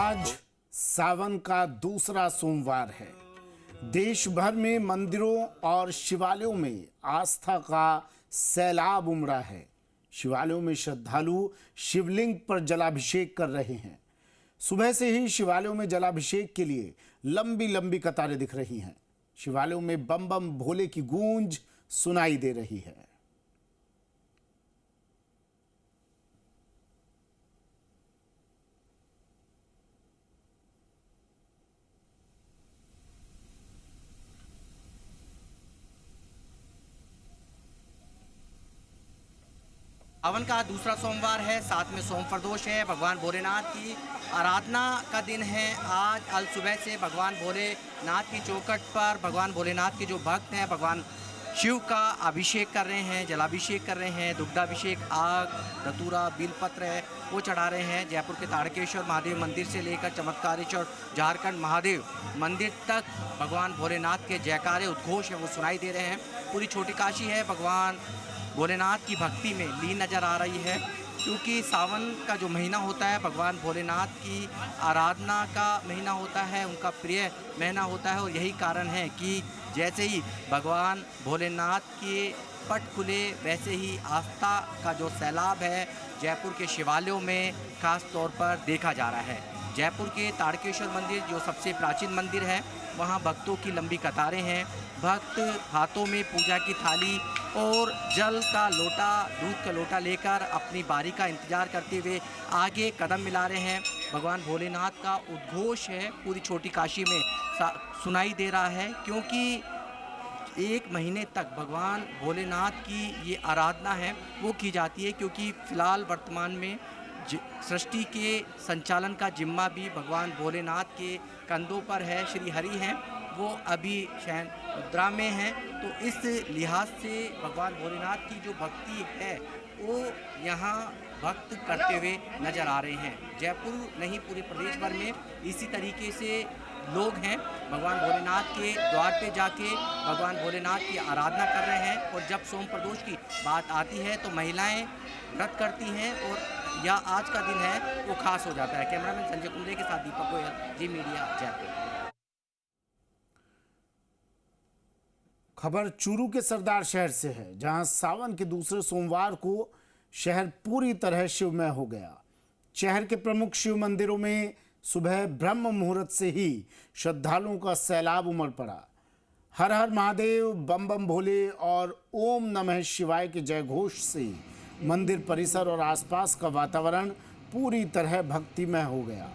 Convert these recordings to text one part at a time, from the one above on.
आज सावन का दूसरा सोमवार है। देश भर में मंदिरों और शिवालयों में आस्था का सैलाब उमड़ा है। शिवालयों में श्रद्धालु शिवलिंग पर जलाभिषेक कर रहे हैं। सुबह से ही शिवालयों में जलाभिषेक के लिए लंबी लंबी कतारें दिख रही हैं। शिवालयों में बम बम भोले की गूंज सुनाई दे रही है। सावन का दूसरा सोमवार है, साथ में सोम प्रदोष है। भगवान भोलेनाथ की आराधना का दिन है। आज अल सुबह से भगवान भोलेनाथ की चौखट पर भगवान भोलेनाथ के जो भक्त हैं भगवान शिव का अभिषेक कर रहे हैं, जलाभिषेक कर रहे हैं। दुग्धाभिषेक, आग, धतूरा, बिलपत्र है वो चढ़ा रहे हैं। जयपुर के ताड़केश्वर महादेव मंदिर से लेकर चमत्कारेश्वर झारखंड महादेव मंदिर तक भगवान भोलेनाथ के जयकारे उद्घोष है वो सुनाई दे रहे हैं। पूरी छोटी काशी है भगवान भोलेनाथ की भक्ति में लीन नज़र आ रही है, क्योंकि सावन का जो महीना होता है भगवान भोलेनाथ की आराधना का महीना होता है, उनका प्रिय महीना होता है। और यही कारण है कि जैसे ही भगवान भोलेनाथ के पट खुले वैसे ही आस्था का जो सैलाब है जयपुर के शिवालयों में खास तौर पर देखा जा रहा है। जयपुर के ताड़केश्वर मंदिर जो सबसे प्राचीन मंदिर है वहाँ भक्तों की लंबी कतारें हैं। भक्त हाथों में पूजा की थाली और जल का लोटा, दूध का लोटा लेकर अपनी बारी का इंतजार करते हुए आगे कदम मिला रहे हैं। भगवान भोलेनाथ का उद्घोष है पूरी छोटी काशी में सुनाई दे रहा है, क्योंकि एक महीने तक भगवान भोलेनाथ की ये आराधना है वो की जाती है, क्योंकि फ़िलहाल वर्तमान में सृष्टि के संचालन का जिम्मा भी भगवान भोलेनाथ के कंधों पर है। श्री हरि हैं वो अभी शयन मुद्रा में हैं, तो इस लिहाज से भगवान भोलेनाथ की जो भक्ति है वो यहाँ भक्त करते हुए नज़र आ रहे हैं। जयपुर नहीं पूरे प्रदेश भर में इसी तरीके से लोग हैं भगवान भोलेनाथ के द्वार पे जाके भगवान भोलेनाथ की आराधना कर रहे हैं। और जब सोम प्रदोष की बात आती है तो महिलाएं व्रत करती हैं और या आज का दिन है वो खास हो जाता है। कैमरामैन संजय कुंबले के साथ दीपक गोयल, जी मीडिया, जयपुर। खबर चूरू के सरदार शहर से है, जहां सावन के दूसरे सोमवार को शहर पूरी तरह शिवमय हो गया। शहर के प्रमुख शिव मंदिरों में सुबह ब्रह्म मुहूर्त से ही श्रद्धालुओं का सैलाब उमड़ पड़ा। हर हर महादेव, बम बम भोले और ओम नमः शिवाय के जय घोष से मंदिर परिसर और आसपास का वातावरण पूरी तरह भक्तिमय हो गया।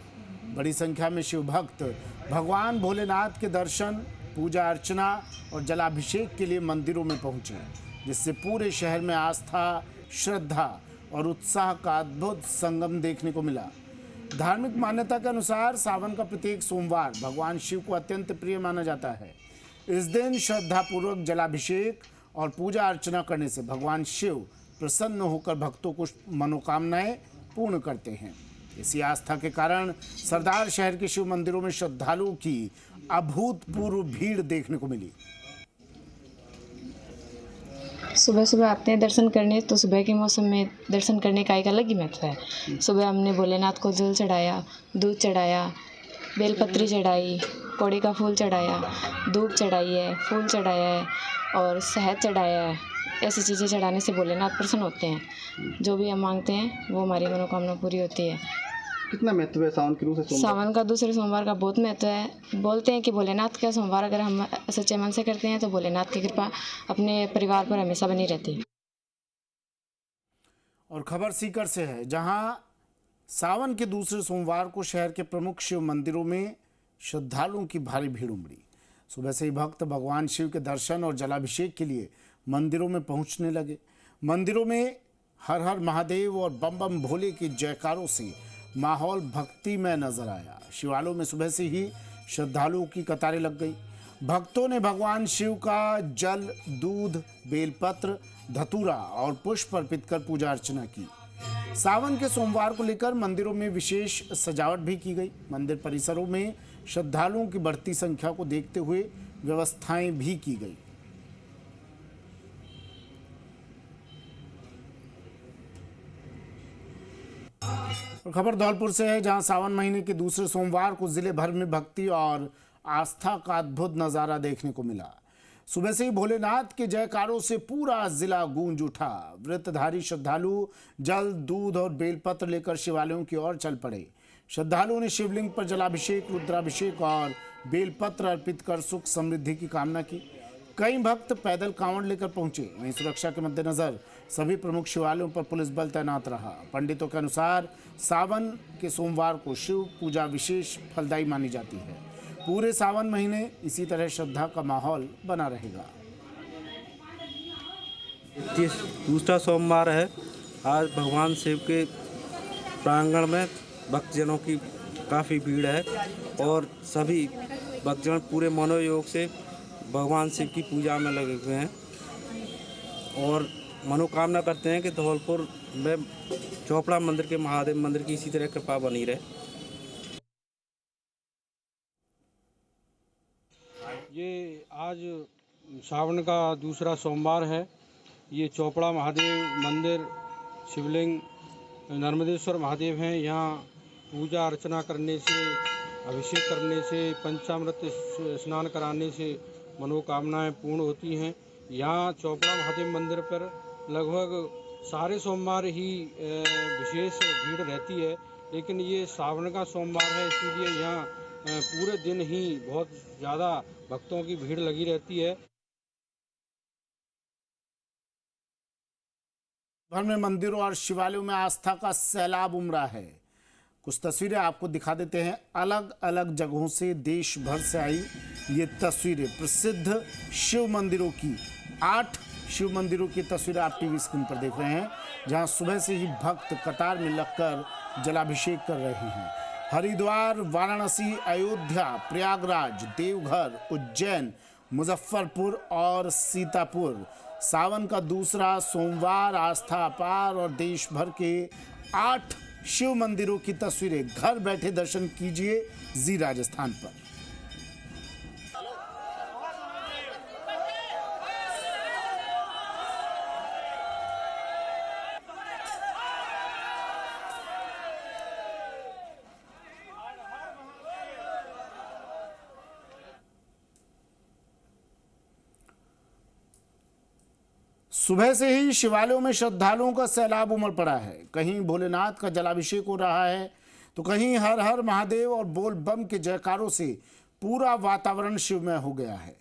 बड़ी संख्या में शिव भक्त भगवान भोलेनाथ के दर्शन, पूजा अर्चना और जलाभिषेक के लिए मंदिरों में पहुंचे, जिससे पूरे शहर में आस्था, श्रद्धा और उत्साह का अद्भुत संगम देखने को मिला। धार्मिक मान्यता के अनुसार सावन का प्रत्येक सोमवार भगवान शिव को अत्यंत प्रिय माना जाता है। इस दिन श्रद्धापूर्वक जलाभिषेक और पूजा अर्चना करने से भगवान शिव प्रसन्न होकर भक्तों को मनोकामनाएं पूर्ण करते हैं। इसी आस्था के कारण सरदार शहर के शिव मंदिरों में श्रद्धालुओं की अभूतपूर्व भीड़ देखने को मिली। सुबह सुबह आते हैं दर्शन करने, तो सुबह के मौसम में दर्शन करने का एक अलग ही महत्व है। सुबह हमने भोलेनाथ को जल चढ़ाया, दूध चढ़ाया, बेलपत्री चढ़ाई, कौड़ी का फूल चढ़ाया, धूप चढ़ाई है, फूल चढ़ाया है और शहद चढ़ाया है। ऐसी चीज़ें चढ़ाने से भोलेनाथ प्रसन्न होते हैं। जो भी हम मांगते हैं वो हमारी मनोकामना पूरी होती है। कितना महत्व है सावन के दूसरे सोमवार? सावन का दूसरे सोमवार का बहुत महत्व है। बोलते हैं कि भोलेनाथ का सोमवार अगर हम सच्चे मन से करते हैं तो भोलेनाथ की कृपा अपने परिवार पर हमेशा बनी रहती है। और खबर सीकर से है, जहां सावन के दूसरे सोमवार को शहर के प्रमुख शिव मंदिरों में श्रद्धालुओं की भारी भीड़ उमड़ी। सुबह से ही भक्त भगवान शिव के दर्शन और जलाभिषेक के लिए मंदिरों में पहुंचने लगे। मंदिरों में हर हर महादेव और बम बम भोले के जयकारों से माहौल भक्तिमय नजर आया। शिवालयों में सुबह से ही श्रद्धालुओं की कतारें लग गई। भक्तों ने भगवान शिव का जल, दूध, बेलपत्र, धतूरा और पुष्प अर्पित कर पूजा अर्चना की। सावन के सोमवार को लेकर मंदिरों में विशेष सजावट भी की गई। मंदिर परिसरों में श्रद्धालुओं की बढ़ती संख्या को देखते हुए व्यवस्थाएं भी की गई। खबर धौलपुर से है, जहां सावन महीने के दूसरे सोमवार को जिले भर में भक्ति और आस्था का अद्भुत नजारा देखने को मिला। सुबह से ही भोलेनाथ के जयकारों से पूरा जिला गूंज उठा। व्रतधारी श्रद्धालु जल, दूध और बेलपत्र लेकर शिवालयों की ओर चल पड़े। श्रद्धालुओं ने शिवलिंग पर जलाभिषेक, रुद्राभिषेक और बेलपत्र अर्पित कर सुख समृद्धि की कामना की। कई भक्त पैदल कांवड़ लेकर पहुंचे। वहीं सुरक्षा के मद्देनजर सभी प्रमुख शिवालयों पर पुलिस बल तैनात रहा। पंडितों के अनुसार सावन के सोमवार को शिव पूजा विशेष फलदायी मानी जाती है। पूरे सावन महीने इसी तरह श्रद्धा का माहौल बना रहेगा। दूसरा सोमवार है। आज भगवान शिव के प्रांगण में भक्तजनों की काफ़ी भीड़ है और सभी भक्तजन पूरे मनोयोग से भगवान शिव की पूजा में लगे हुए हैं और मनोकामना करते हैं कि धौलपुर में चोपड़ा मंदिर के महादेव मंदिर की इसी तरह कृपा बनी रहे। ये आज सावन का दूसरा सोमवार है। ये चोपड़ा महादेव मंदिर शिवलिंग नर्मदेश्वर महादेव हैं। यहाँ पूजा अर्चना करने से, अभिषेक करने से, पंचामृत स्नान कराने से मनोकामनाएं पूर्ण होती हैं। यहाँ चोपड़ा महादेव मंदिर पर लगभग सारे सोमवार ही विशेष भीड़ रहती है, लेकिन ये सावन का सोमवार है, इसीलिए यहाँ पूरे दिन ही बहुत ज़्यादा भक्तों की भीड़ लगी रहती है। भर में मंदिरों और शिवालयों में आस्था का सैलाब उमड़ा है। कुछ तस्वीरें आपको दिखा देते हैं। अलग अलग जगहों से, देश भर से आई ये तस्वीरें प्रसिद्ध शिव मंदिरों की। 8 शिव मंदिरों की तस्वीरें आप टीवी स्क्रीन पर देख रहे हैं, जहां सुबह से ही भक्त कतार में लगकर जलाभिषेक कर रहे हैं। हरिद्वार, वाराणसी, अयोध्या, प्रयागराज, देवघर, उज्जैन, मुजफ्फरपुर और सीतापुर। सावन का दूसरा सोमवार, आस्था अपार और देश भर के 8 शिव मंदिरों की तस्वीरें। घर बैठे दर्शन कीजिए जी राजस्थान पर। सुबह से ही शिवालयों में श्रद्धालुओं का सैलाब उमड़ पड़ा है। कहीं भोलेनाथ का जलाभिषेक हो रहा है तो कहीं हर हर महादेव और बोल बम के जयकारों से पूरा वातावरण शिवमय हो गया है।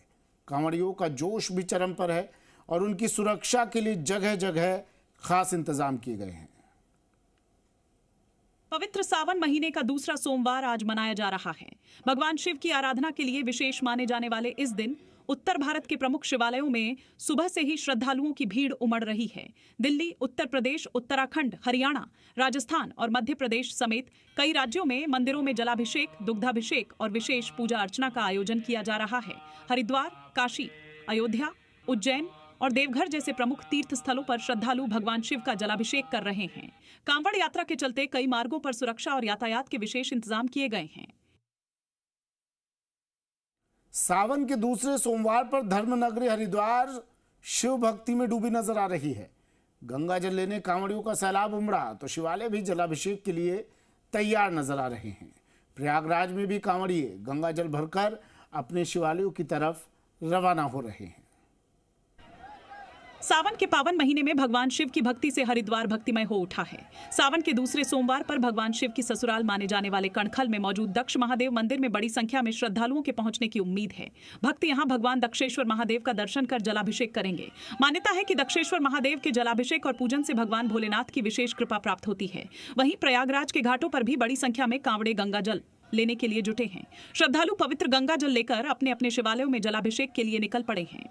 कांवड़ियों का जोश भी चरम पर है और उनकी सुरक्षा के लिए जगह जगह खास इंतजाम किए गए हैं। पवित्र सावन महीने का दूसरा सोमवार आज मनाया जा रहा है। भगवान शिव की आराधना के लिए विशेष माने जाने वाले इस दिन उत्तर भारत के प्रमुख शिवालयों में सुबह से ही श्रद्धालुओं की भीड़ उमड़ रही है। दिल्ली, उत्तर प्रदेश, उत्तराखंड, हरियाणा, राजस्थान और मध्य प्रदेश समेत कई राज्यों में मंदिरों में जलाभिषेक, दुग्धाभिषेक और विशेष पूजा अर्चना का आयोजन किया जा रहा है। हरिद्वार, काशी, अयोध्या, उज्जैन और देवघर जैसे प्रमुख तीर्थ स्थलों पर श्रद्धालु भगवान शिव का जलाभिषेक कर रहे हैं। कांवड़ यात्रा के चलते कई मार्गों पर सुरक्षा और यातायात के विशेष इंतजाम किए गए हैं। सावन के दूसरे सोमवार पर धर्मनगरी हरिद्वार शिव भक्ति में डूबी नजर आ रही है। गंगा जल लेने कांवड़ियों का सैलाब उमड़ा तो शिवालय भी जलाभिषेक के लिए तैयार नजर आ रहे हैं। प्रयागराज में भी कांवड़िए गंगा जल भरकर अपने शिवालयों की तरफ रवाना हो रहे हैं। सावन के पावन महीने में भगवान शिव की भक्ति से हरिद्वार भक्तिमय हो उठा है। सावन के दूसरे सोमवार पर भगवान शिव की ससुराल माने जाने वाले कणखल में मौजूद दक्ष महादेव मंदिर में बड़ी संख्या में श्रद्धालुओं के पहुंचने की उम्मीद है। भक्त यहां भगवान दक्षेश्वर महादेव का दर्शन कर जलाभिषेक करेंगे। मान्यता है कि दक्षेश्वर महादेव के जलाभिषेक और पूजन से भगवान भोलेनाथ की विशेष कृपा प्राप्त होती है। वहीं प्रयागराज के घाटों पर भी बड़ी संख्या में कांवड़े गंगा जल लेने के लिए जुटे हैं। श्रद्धालु पवित्र गंगा जल लेकर अपने अपने शिवालयों में जलाभिषेक के लिए निकल पड़े हैं।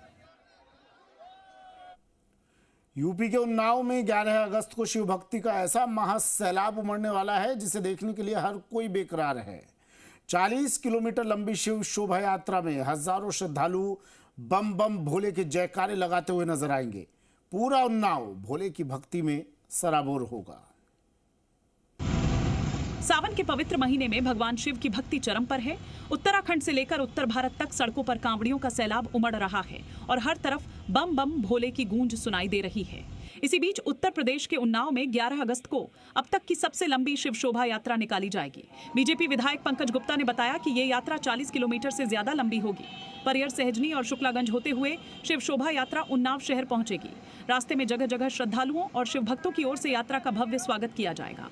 यूपी के उन्नाव में 11 अगस्त को शिव भक्ति का ऐसा महासैलाब उमड़ने वाला है जिसे देखने के लिए हर कोई बेकरार है। 40 किलोमीटर लंबी शिव शोभा यात्रा में हजारों श्रद्धालु बम बम भोले के जयकारे लगाते हुए नजर आएंगे। पूरा उन्नाव भोले की भक्ति में सराबोर होगा। सावन के पवित्र महीने में भगवान शिव की भक्ति चरम पर है। उत्तराखंड से लेकर उत्तर भारत तक सड़कों पर कांवड़ियों का सैलाब उमड़ रहा है और हर तरफ बम बम भोले की गूंज सुनाई दे रही है। इसी बीच उत्तर प्रदेश के उन्नाव में 11 अगस्त को अब तक की सबसे लंबी शिव शोभा यात्रा निकाली जाएगी। बीजेपी विधायक पंकज गुप्ता ने बताया कि ये यात्रा 40 किलोमीटर से ज्यादा लंबी होगी। परियर, सहजनी और शुक्लागंज होते हुए शिव शोभा यात्रा उन्नाव शहर पहुंचेगी। रास्ते में जगह जगह श्रद्धालुओं और शिव भक्तों की ओर से यात्रा का भव्य स्वागत किया जाएगा।